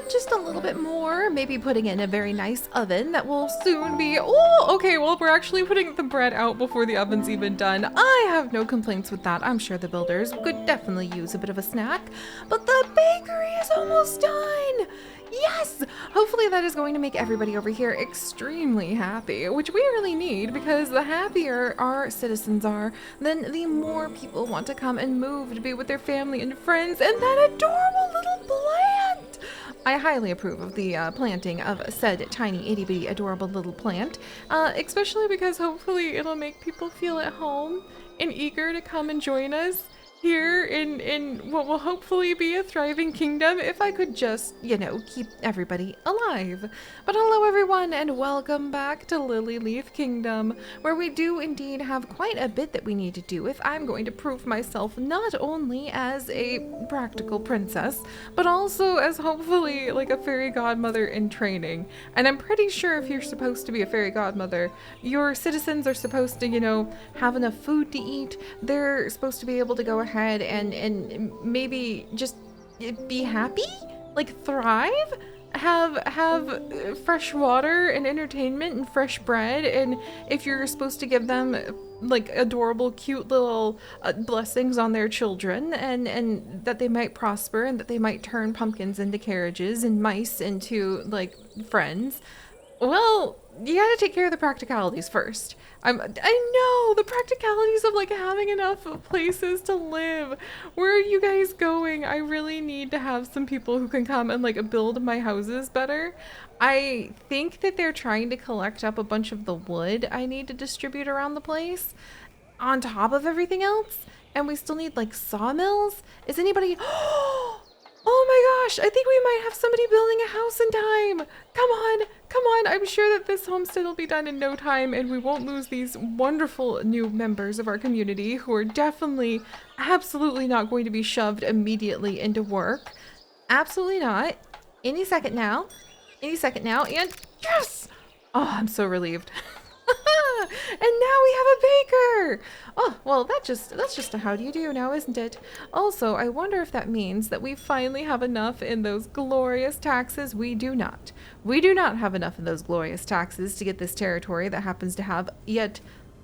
just a little bit more, maybe putting in a very nice oven that will soon be, oh, okay, well, we're actually putting the bread out before the oven's even done. I have no complaints with that. I'm sure the builders could definitely use a bit of a snack, but the bakery is almost done. Yes! Hopefully that is going to make everybody over here extremely happy, which we really need, because the happier our citizens are, then the more people want to come and move to be with their family and friends and that adorable little plant! I highly approve of the planting of said tiny itty bitty adorable little plant, especially because hopefully it'll make people feel at home and eager to come and join us here in what will hopefully be a thriving kingdom if I could just, you know, keep everybody alive. But hello everyone and welcome back to Lilyleaf Kingdom, where we do indeed have quite a bit that we need to do if I'm going to prove myself not only as a practical princess, but also as hopefully like a fairy godmother in training. And I'm pretty sure if you're supposed to be a fairy godmother, your citizens are supposed to, you know, have enough food to eat. They're supposed to be able to go ahead and maybe just be happy, like thrive, have fresh water and entertainment and fresh bread, and if you're supposed to give them like adorable cute little blessings on their children, and that they might prosper and that they might turn pumpkins into carriages and mice into like friends, well, you gotta take care of the practicalities first. I know, the practicalities of like having enough places to live. Where are you guys going? I really need to have some people who can come and like build my houses better. I think that they're trying to collect up a bunch of the wood I need to distribute around the place on top of everything else. And we still need like sawmills. Is anybody... Oh my gosh, I think we might have somebody building a house in time. Come on, come on. I'm sure that this homestead will be done in no time and we won't lose these wonderful new members of our community who are definitely, absolutely not going to be shoved immediately into work. Absolutely not. Any second now. Any second now. And yes! Oh, I'm so relieved. And now we have a baker! Oh, well, that's just a how do you do now, isn't it? Also, I wonder if that means that we finally have enough in those glorious taxes. We do not. We do not have enough in those glorious taxes to get this territory that happens to have yet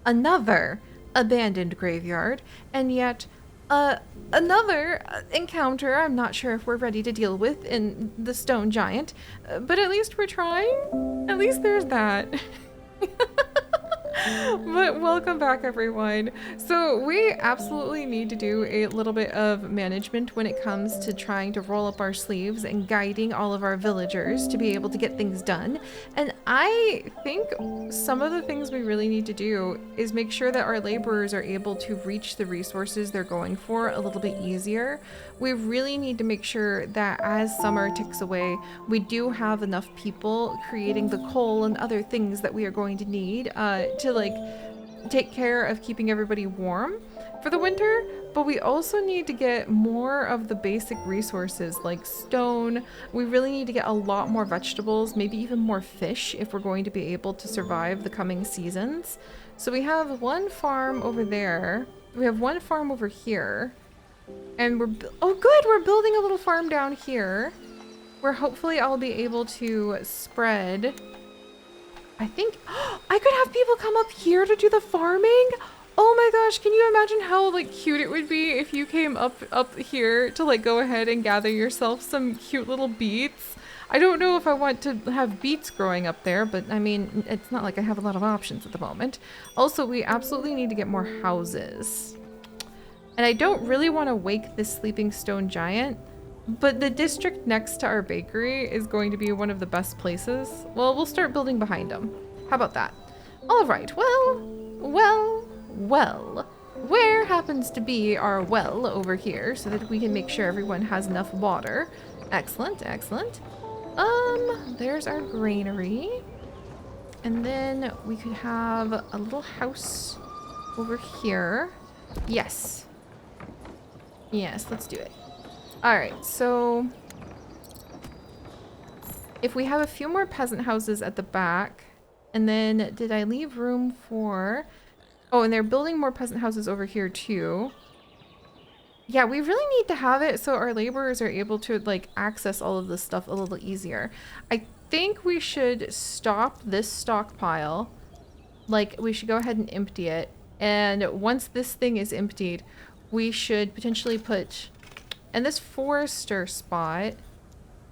another abandoned graveyard, and yet another encounter I'm not sure if we're ready to deal with in the stone giant, but at least we're trying. At least there's that. But welcome back everyone. So we absolutely need to do a little bit of management when it comes to trying to roll up our sleeves and guiding all of our villagers to be able to get things done. And I think some of the things we really need to do is make sure that our laborers are able to reach the resources they're going for a little bit easier. We really need to make sure that as summer ticks away, we do have enough people creating the coal and other things that we are going to need to like take care of keeping everybody warm for the winter. But we also need to get more of the basic resources like stone. We really need to get a lot more vegetables, maybe even more fish if we're going to be able to survive the coming seasons. So we have one farm over there. We have one farm over here. And oh good, we're building a little farm down here where hopefully I'll be able to spread. I think I could have people come up here to do the farming. Oh my gosh, can you imagine how like cute it would be if you came up here to like go ahead and gather yourself some cute little beets? I don't know if I want to have beets growing up there, but I mean, it's not like I have a lot of options at the moment. Also, we absolutely need to get more houses. And I don't really want to wake this sleeping stone giant, but the district next to our bakery is going to be one of the best places. Well, we'll start building behind them. How about that? All right, well, where happens to be our well over here so that we can make sure everyone has enough water? Excellent, excellent. There's our granary. And then we could have a little house over here. Yes. Yes, let's do it. All right, so if we have a few more peasant houses at the back, and then did I leave room for, oh, and they're building more peasant houses over here too. Yeah, we really need to have it so our laborers are able to like access all of this stuff a little easier. I think we should stop this stockpile. Like, we should go ahead and empty it. And once this thing is emptied, we should potentially put in this forester spot.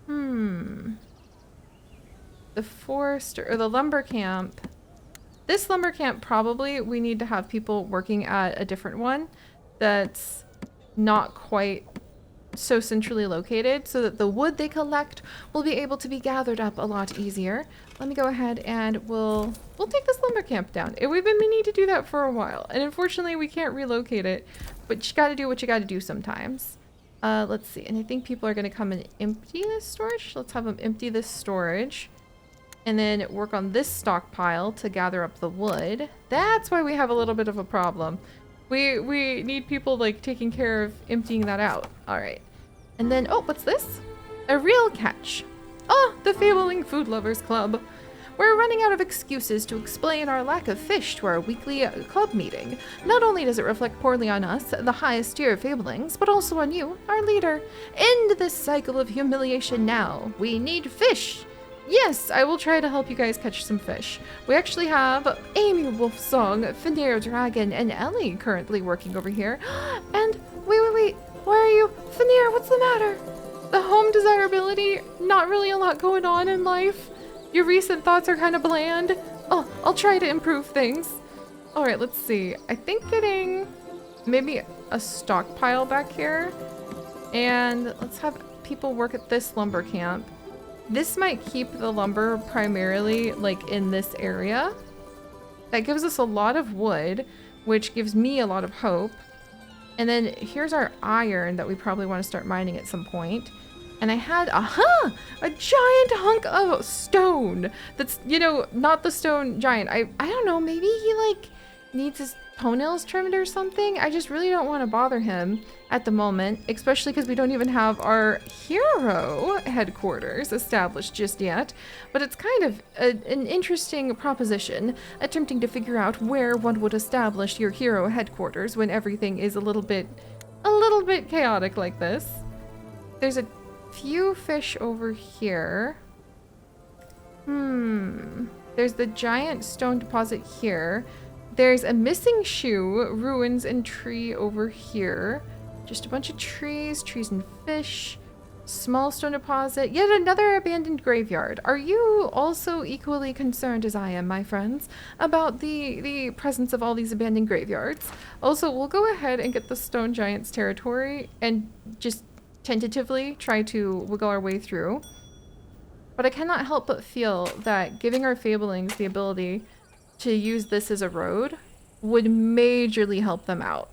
The forester or the lumber camp. This lumber camp, probably we need to have people working at a different one that's not quite so centrally located, so that the wood they collect will be able to be gathered up a lot easier. Let me go ahead and we'll take this lumber camp down. We've been meaning to do that for a while, and unfortunately we can't relocate it, but you gotta do what you gotta do sometimes. Let's see, and I think people are gonna come and empty this storage. Let's have them empty this storage and then work on this stockpile to gather up the wood. That's why we have a little bit of a problem. We need people like taking care of emptying that out. All right. And then, oh, what's this? A real catch. Oh, the Fabling Food Lovers Club. We're running out of excuses to explain our lack of fish to our weekly club meeting. Not only does it reflect poorly on us, the highest tier of Fablings, but also on you, our leader. End this cycle of humiliation now. We need fish. Yes, I will try to help you guys catch some fish. We actually have Amy Wolfsong, Fenrir Dragon, and Ellie currently working over here. And wait, where are you? Fenrir, what's the matter? The home desirability, not really a lot going on in life. Your recent thoughts are kind of bland. Oh, I'll try to improve things. All right, let's see. I think getting maybe a stockpile back here. And let's have people work at this lumber camp. This might keep the lumber primarily like in this area. That gives us a lot of wood, which gives me a lot of hope. And then here's our iron that we probably want to start mining at some point. And I had, a giant hunk of stone. That's, you know, not the stone giant. I don't know, maybe he like needs his toenails trimmed or something. I just really don't want to bother him at the moment, especially because we don't even have our hero headquarters established just yet. But it's kind of an interesting proposition, attempting to figure out where one would establish your hero headquarters when everything is a little bit chaotic like this. There's a few fish over here. There's the giant stone deposit here. There's a missing shoe, ruins, and tree over here. Just a bunch of trees and fish. Small stone deposit. Yet another abandoned graveyard. Are you also equally concerned as I am, my friends, about the presence of all these abandoned graveyards? Also, we'll go ahead and get the stone giant's territory and just tentatively try to wiggle our way through. But I cannot help but feel that giving our Fablings the ability to use this as a road would majorly help them out.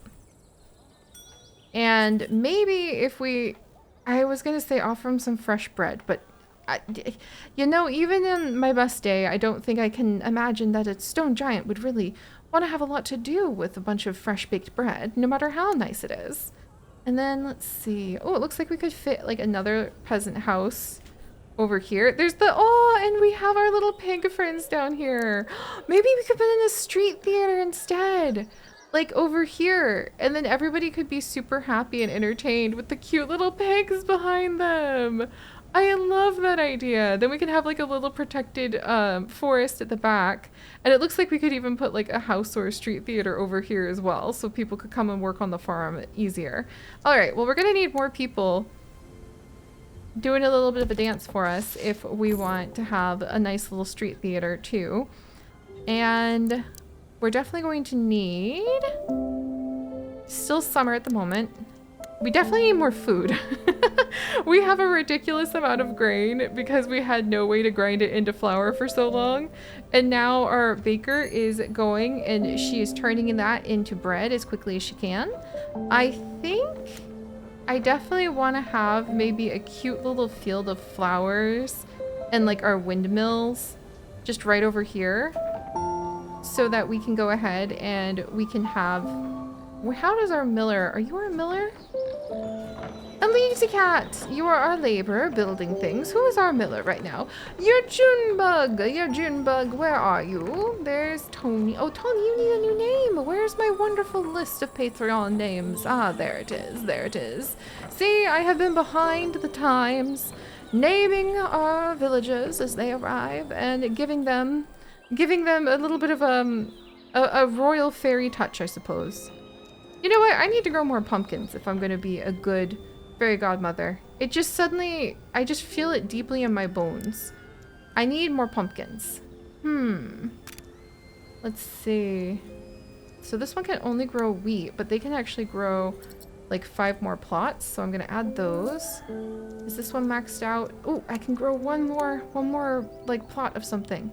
And maybe if I was gonna say offer them some fresh bread, but you know, even in my best day, I don't think I can imagine that a stone giant would really want to have a lot to do with a bunch of fresh baked bread, no matter how nice it is. And then let's see. Oh, it looks like we could fit like another peasant house over here. There's and we have our little pig friends down here. Maybe we could put in a street theater instead, like over here, and then everybody could be super happy and entertained with the cute little pigs behind them. I love that idea. Then we can have like a little protected forest at the back, and it looks like we could even put like a house or a street theater over here as well, so people could come and work on the farm easier. All right, well, we're gonna need more people doing a little bit of a dance for us if we want to have a nice little street theater too. And we're definitely going to need, still summer at the moment, we definitely need more food. We have a ridiculous amount of grain because we had no way to grind it into flour for so long. And now our baker is going and she is turning that into bread as quickly as she can. I think I definitely want to have maybe a cute little field of flowers and like our windmills just right over here so that we can go ahead and we can have, how does our miller, are you our miller? Elite Pussycat, you are our laborer building things. Who is our miller right now? You're Junebug. You're Junebug. Where are you? There's Tony. Oh, Tony, you need a new name. Where's my wonderful list of Patreon names? Ah, there it is. There it is. See, I have been behind the times, naming our villagers as they arrive and giving them a little bit of a royal fairy touch, I suppose. You know what? I need to grow more pumpkins if I'm going to be a good fairy godmother. It just suddenly, I just feel it deeply in my bones. I need more pumpkins. Let's see. So this one can only grow wheat, but they can actually grow like 5 more plots. So I'm going to add those. Is this one maxed out? Oh, I can grow one more like plot of something.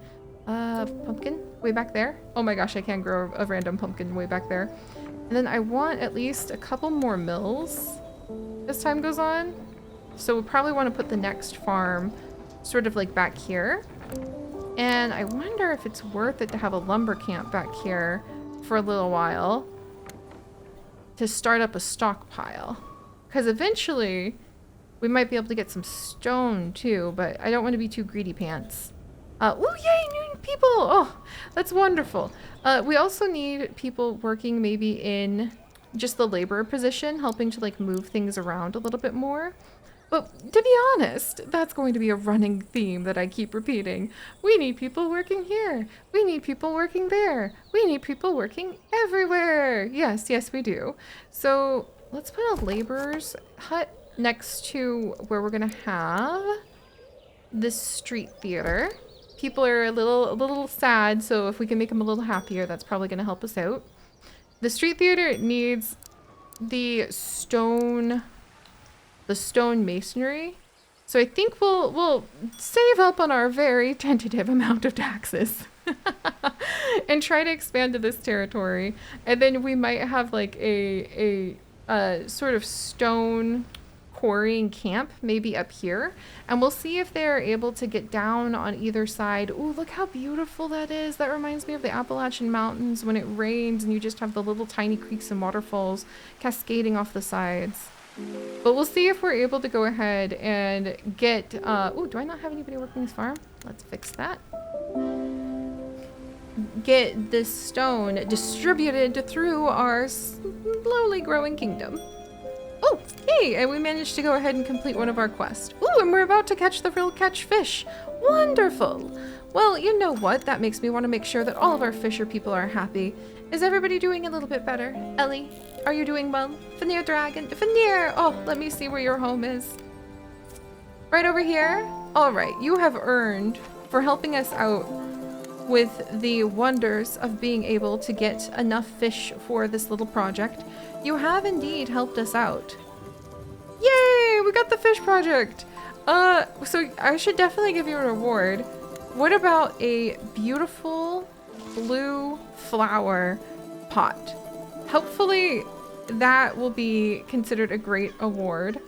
Pumpkin way back there. Oh my gosh, I can't grow a random pumpkin way back there. And then I want at least a couple more mills as time goes on. So we'll probably want to put the next farm sort of like back here. And I wonder if it's worth it to have a lumber camp back here for a little while to start up a stockpile. Because eventually we might be able to get some stone too, but I don't want to be too greedy pants. Oh yay, new people! Oh, that's wonderful. We also need people working maybe in just the laborer position, helping to like move things around a little bit more. But to be honest, that's going to be a running theme that I keep repeating. We need people working here. We need people working there. We need people working everywhere. Yes, yes, we do. So let's put a laborer's hut next to where we're gonna have this street theater. People are a little sad, so if we can make them a little happier, that's probably going to help us out. The street theater needs the stone masonry. So I think we'll save up on our very tentative amount of taxes and try to expand to this territory. And then we might have like a sort of stone quarrying camp maybe up here, and we'll see if they're able to get down on either side. Ooh, look how beautiful that is. That reminds me of the Appalachian Mountains when it rains and you just have the little tiny creeks and waterfalls cascading off the sides. But we'll see if we're able to go ahead and get ooh, do I not have anybody working this farm? Let's fix that. Get this stone distributed through our slowly growing kingdom. Oh, hey, and we managed to go ahead and complete one of our quests. Ooh, and we're about to catch the real catch fish. Wonderful. Well, you know what? That makes me want to make sure that all of our fisher people are happy. Is everybody doing a little bit better? Ellie, are you doing well? Veneer Dragon, Veneer! Oh, let me see where your home is. Right over here? All right, you have earned for helping us out with the wonders of being able to get enough fish for this little project. You have indeed helped us out. Yay! We got the fish project! So I should definitely give you an award. What about a beautiful blue flower pot? Hopefully that will be considered a great award.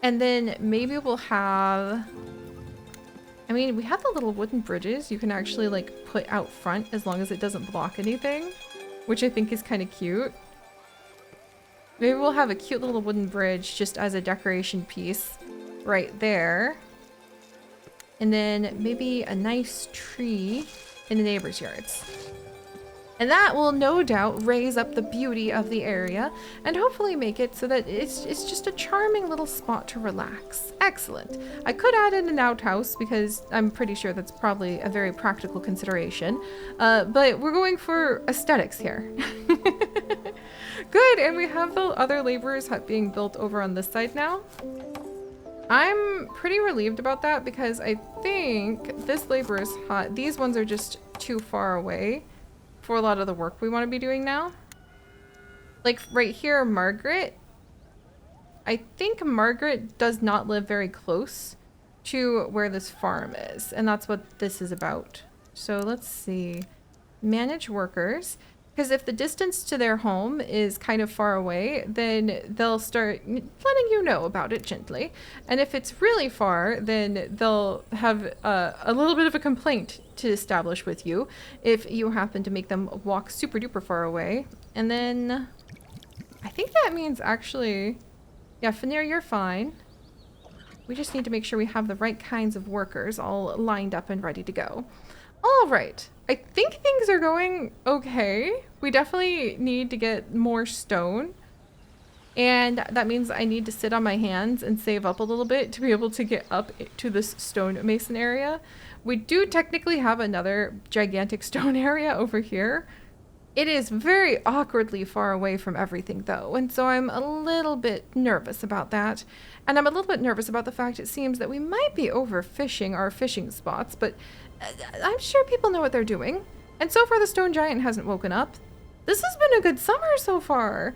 And then maybe we'll have... I mean, we have the little wooden bridges you can actually like put out front as long as it doesn't block anything, which I think is kind of cute. Maybe we'll have a cute little wooden bridge just as a decoration piece right there. And then maybe a nice tree in the neighbors' yards. And that will no doubt raise up the beauty of the area and hopefully make it so that it's just a charming little spot to relax. Excellent. I could add in an outhouse because I'm pretty sure that's probably a very practical consideration. But we're going for aesthetics here. Good, and we have the other laborers' hut being built over on this side now. I'm pretty relieved about that because I think this laborer's hut, these ones are just too far away for a lot of the work we want to be doing now. Like right here, Margaret. I think Margaret does not live very close to where this farm is, and that's what this is about. So let's see. Manage workers. Because if the distance to their home is kind of far away, then they'll start letting you know about it gently. And if it's really far, then they'll have a little bit of a complaint to establish with you if you happen to make them walk super duper far away. And then I think that means actually, yeah, Veneer, you're fine. We just need to make sure we have the right kinds of workers all lined up and ready to go. All right. I think things are going okay. We definitely need to get more stone. And that means I need to sit on my hands and save up a little bit to be able to get up to this stone mason area. We do technically have another gigantic stone area over here. It is very awkwardly far away from everything though, and so I'm a little bit nervous about that. And I'm a little bit nervous about the fact it seems that we might be overfishing our fishing spots, but I'm sure people know what they're doing. And so far the stone giant hasn't woken up. This has been a good summer so far.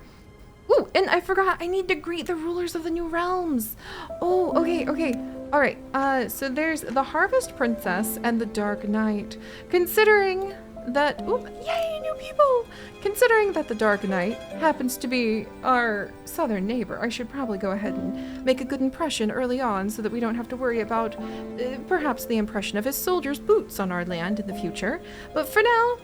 Ooh, and I forgot, I need to greet the rulers of the new realms. Oh, okay. All right, so there's the Harvest Princess and the Dark Knight. Considering that, ooh, yay, new people! Considering that the Dark Knight happens to be our southern neighbor, I should probably go ahead and make a good impression early on so that we don't have to worry about perhaps the impression of his soldiers' boots on our land in the future. But for now,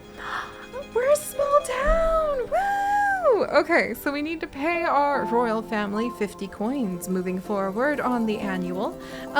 we're a small town! Woo! Okay, so we need to pay our royal family 50 coins moving forward on the annual.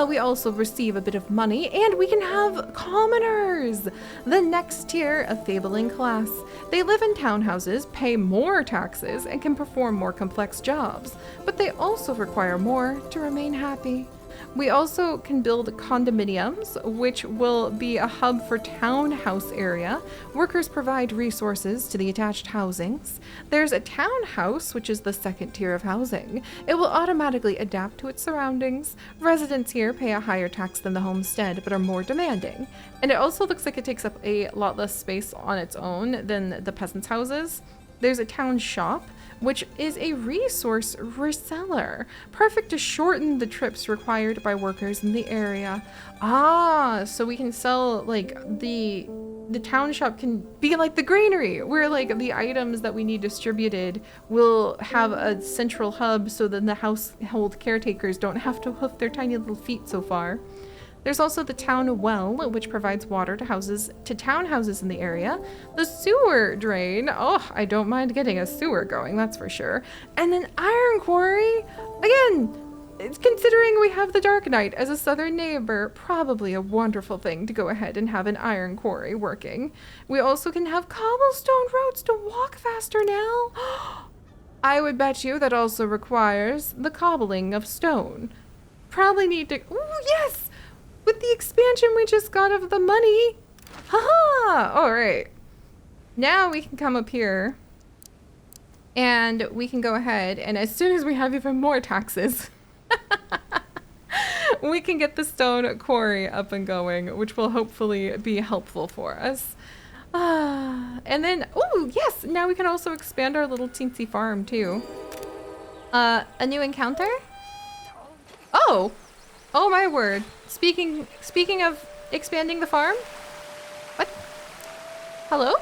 We also receive a bit of money, and we can have commoners, the next tier of fabling class. They live in townhouses, pay more taxes, and can perform more complex jobs, but they also require more to remain happy. We also can build condominiums, which will be a hub for townhouse area. Workers provide resources to the attached housings. There's a townhouse, which is the second tier of housing. It will automatically adapt to its surroundings. Residents here pay a higher tax than the homestead, but are more demanding. And it also looks like it takes up a lot less space on its own than the peasants' houses. There's a town shop, which is a resource reseller, perfect to shorten the trips required by workers in the area. Ah, so we can sell, like, the town shop can be like the granary, where like the items that we need distributed will have a central hub so then the household caretakers don't have to hoof their tiny little feet so far. There's also the town well, which provides water to townhouses in the area. The sewer drain, oh, I don't mind getting a sewer going, that's for sure. And an iron quarry, again, considering we have the Dark Knight as a southern neighbor, probably a wonderful thing to go ahead and have an iron quarry working. We also can have cobblestone roads to walk faster now. I would bet you that also requires the cobbling of stone. Probably need to, ooh, yes! With the expansion we just got of the money. Haha! All right. Now we can come up here and we can go ahead, and as soon as we have even more taxes, we can get the stone quarry up and going, which will hopefully be helpful for us. And then, oh yes, now we can also expand our little teensy farm too. A new encounter? Oh! Oh my word. Speaking of expanding the farm? What? Hello?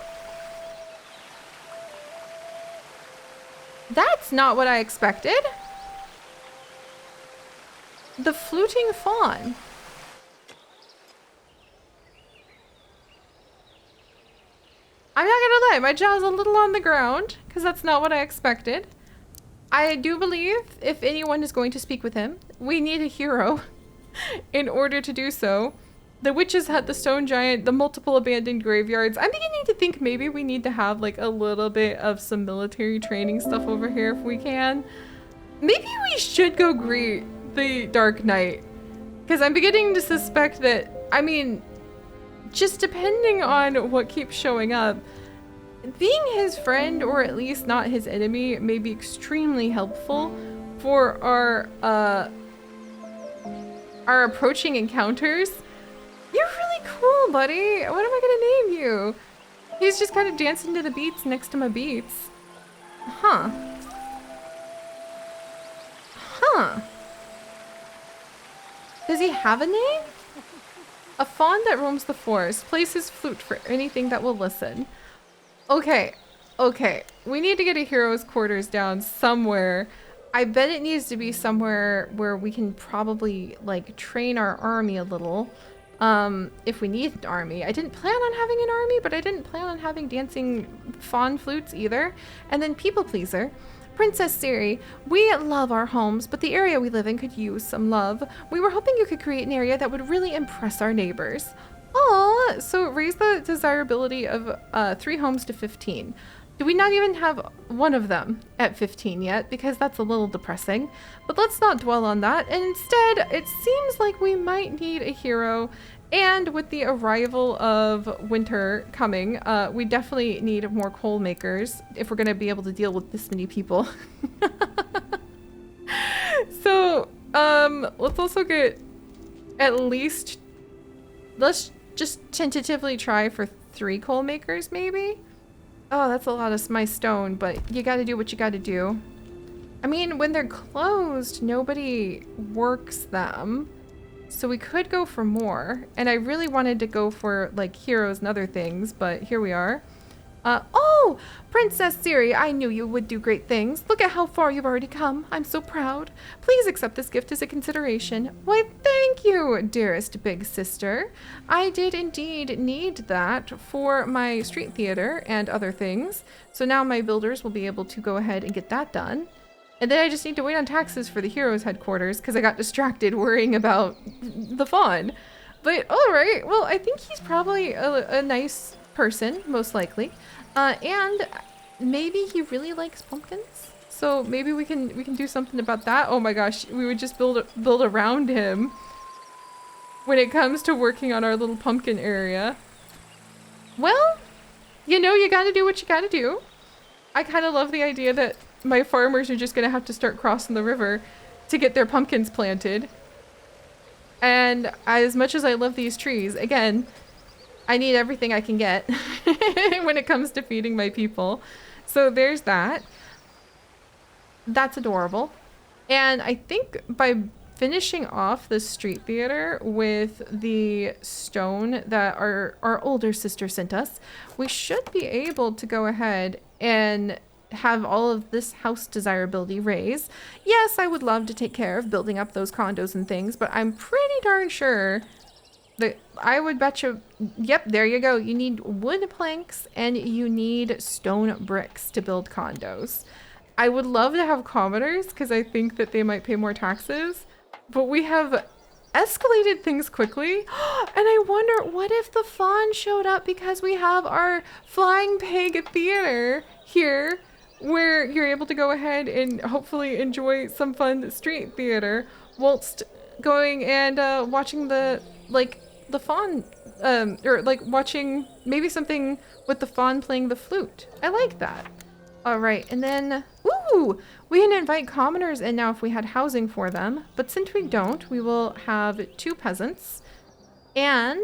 That's not what I expected. The fluting fawn. I'm not gonna lie, my jaw's a little on the ground, because that's not what I expected. I do believe if anyone is going to speak with him, we need a hero. In order to do so. The witch's hut, the stone giant, the multiple abandoned graveyards. I'm beginning to think maybe we need to have like a little bit of some military training stuff over here if we can. Maybe we should go greet the Dark Knight, because I'm beginning to suspect that, I mean, just depending on what keeps showing up, being his friend or at least not his enemy may be extremely helpful for our approaching encounters. You're really cool, buddy. What am I gonna name you? He's just kind of dancing to the beats next to my beats. Huh. Huh. Does he have a name? A fawn that roams the forest plays his flute for anything that will listen. Okay. We need to get a hero's quarters down somewhere. I bet it needs to be somewhere where we can probably like train our army a little. If we need an army. I didn't plan on having an army, but I didn't plan on having dancing fawn flutes either. And then people pleaser. Princess Seri, we love our homes, but the area we live in could use some love. We were hoping you could create an area that would really impress our neighbors. Oh, so raise the desirability of 3 homes to 15. Do we not even have one of them at 15 yet? Because that's a little depressing. But let's not dwell on that. And instead, it seems like we might need a hero. And with the arrival of winter coming, we definitely need more coal makers if we're going to be able to deal with this many people. So, let's also get at least, let's just tentatively try for 3 coal makers, maybe? Oh, that's a lot of my stone, but you gotta do what you gotta do. I mean, when they're closed, nobody works them. So we could go for more. And I really wanted to go for, like, heroes and other things, but here we are. Oh! Princess Seri, I knew you would do great things. Look at how far you've already come. I'm so proud. Please accept this gift as a consideration. Why, thank you, dearest big sister. I did indeed need that for my street theater and other things. So now my builders will be able to go ahead and get that done. And then I just need to wait on taxes for the heroes headquarters because I got distracted worrying about the fawn. But all right, well, I think he's probably a nice person, most likely. And maybe he really likes pumpkins. So maybe we can do something about that. Oh my gosh, we would just build around him when it comes to working on our little pumpkin area. Well, you know, you gotta do what you gotta do. I kind of love the idea that my farmers are just gonna have to start crossing the river to get their pumpkins planted. And as much as I love these trees, again, I need everything I can get when it comes to feeding my people. So there's that. That's adorable. And I think by finishing off the street theater with the stone that our older sister sent us, we should be able to go ahead and have all of this house desirability raise. Yes, I would love to take care of building up those condos and things, but I'm pretty darn sure that I would bet you, yep, there you go. You need wood planks and you need stone bricks to build condos. I would love to have commoners because I think that they might pay more taxes, but we have escalated things quickly. And I wonder, what if the fawn showed up because we have our flying pig theater here where you're able to go ahead and hopefully enjoy some fun street theater whilst going and watching the fawn, or like watching maybe something with the fawn playing the flute. I like that. All right, and then, ooh, we can invite commoners in now if we had housing for them, but since we don't, we will have 2 peasants. And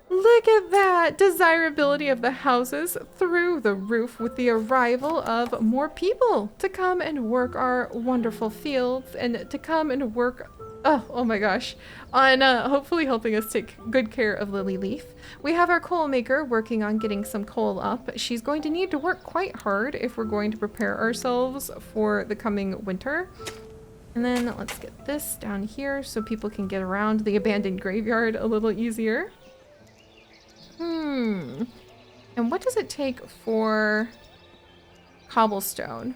look at that desirability of the houses through the roof with the arrival of more people to come and work our wonderful fields and to come and work, oh my gosh, on hopefully helping us take good care of Lilyleaf. We have our coal maker working on getting some coal up. She's going to need to work quite hard if we're going to prepare ourselves for the coming winter. And then let's get this down here so people can get around the abandoned graveyard a little easier. And what does it take for cobblestone?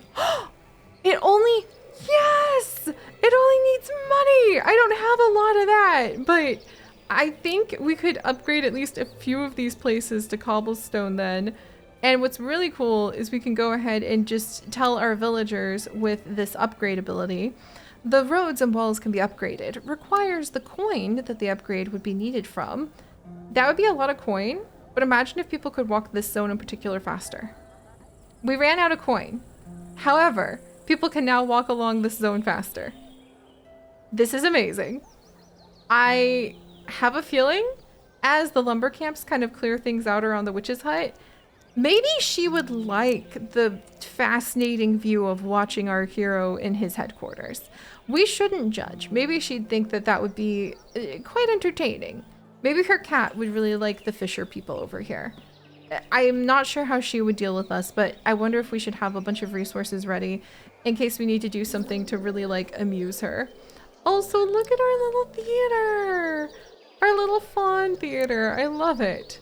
It only, yes! It only needs money! I don't have a lot of that, but I think we could upgrade at least a few of these places to cobblestone then. And what's really cool is we can go ahead and just tell our villagers with this upgrade ability, the roads and walls can be upgraded. It requires the coin that the upgrade would be needed from. That would be a lot of coin, but imagine if people could walk this zone in particular faster. We ran out of coin. However, people can now walk along this zone faster. This is amazing. I have a feeling as the lumber camps kind of clear things out around the witch's hut, maybe she would like the fascinating view of watching our hero in his headquarters. We shouldn't judge. Maybe she'd think that that would be quite entertaining. Maybe her cat would really like the fisher people over here. I'm not sure how she would deal with us, but I wonder if we should have a bunch of resources ready in case we need to do something to really like amuse her. Also, look at our little theater. Our little fawn theater. I love it.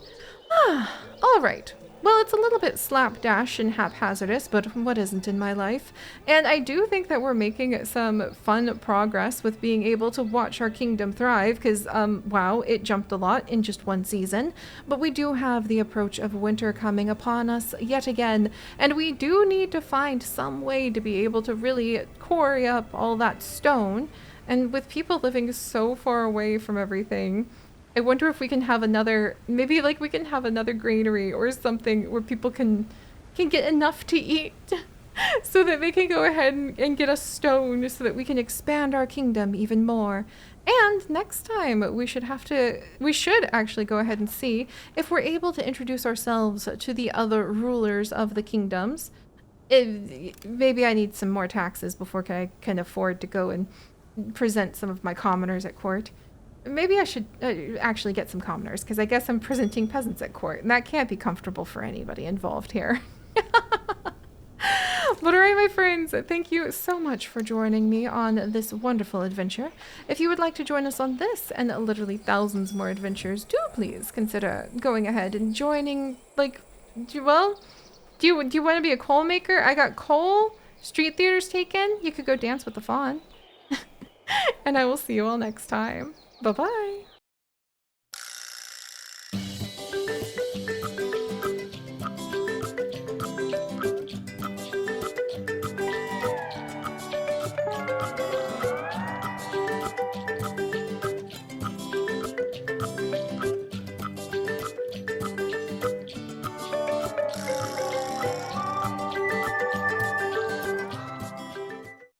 All right. Well, it's a little bit slapdash and haphazardous, but what isn't in my life? And I do think that we're making some fun progress with being able to watch our kingdom thrive, because, wow, it jumped a lot in just one season. But we do have the approach of winter coming upon us yet again, and we do need to find some way to be able to really quarry up all that stone. And with people living so far away from everything, I wonder if we can have another, maybe like we can have another granary or something where people can get enough to eat so that they can go ahead and get a stone so that we can expand our kingdom even more. And next time we should actually go ahead and see if we're able to introduce ourselves to the other rulers of the kingdoms. Maybe I need some more taxes before I can afford to go and present some of my commoners at court. Maybe I should actually get some commoners, because I guess I'm presenting peasants at court, and that can't be comfortable for anybody involved here. But alright, my friends, thank you so much for joining me on this wonderful adventure. If you would like to join us on this and literally thousands more adventures, do please consider going ahead and joining, like, do you want to be a coal maker? I got coal, street theater's taken, you could go dance with the faun. And I will see you all next time. Bye-bye.